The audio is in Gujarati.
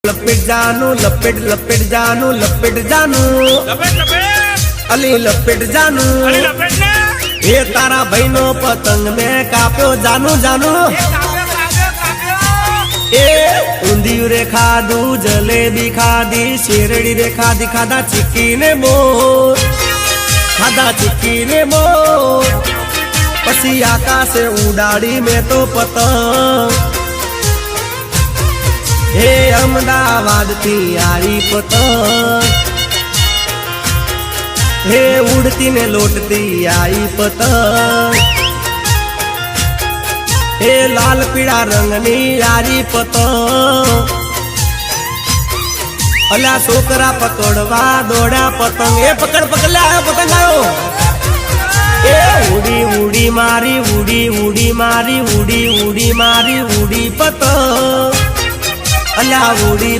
લપેટ જાનું લપેટ લપેટ જાનું લપેટ જાનું અલી લપેટ જાનું એ તારા ભાઈ નો પતંગ મેં કાપ્યો જાનું જાનું એ ઊંધિયું રે ખાધું જલેબી ખાધી શેરડી રે ખાધી ખાધા ચીકી ને મોર ખાધા ચીકી ને મોર પછી આકાશે ઉડાડી મેં તો પતંગ હે અમદાવાદ થી આરી પતંગ હે ઉડતી ને લોટતી આઈ પતંગ હે લાલ પીળા રંગની આરી પતંગ અલ્યા છોકરા પકડવા દોડ્યા પતંગ એ પકડ પકડ્યા પતંગ આવ્યો એ ઉડી ઉડી મારી ઉડી ઉડી મારી ઉડી ઉડી મારી ઉડી પતંગ અલ્યા ઉડી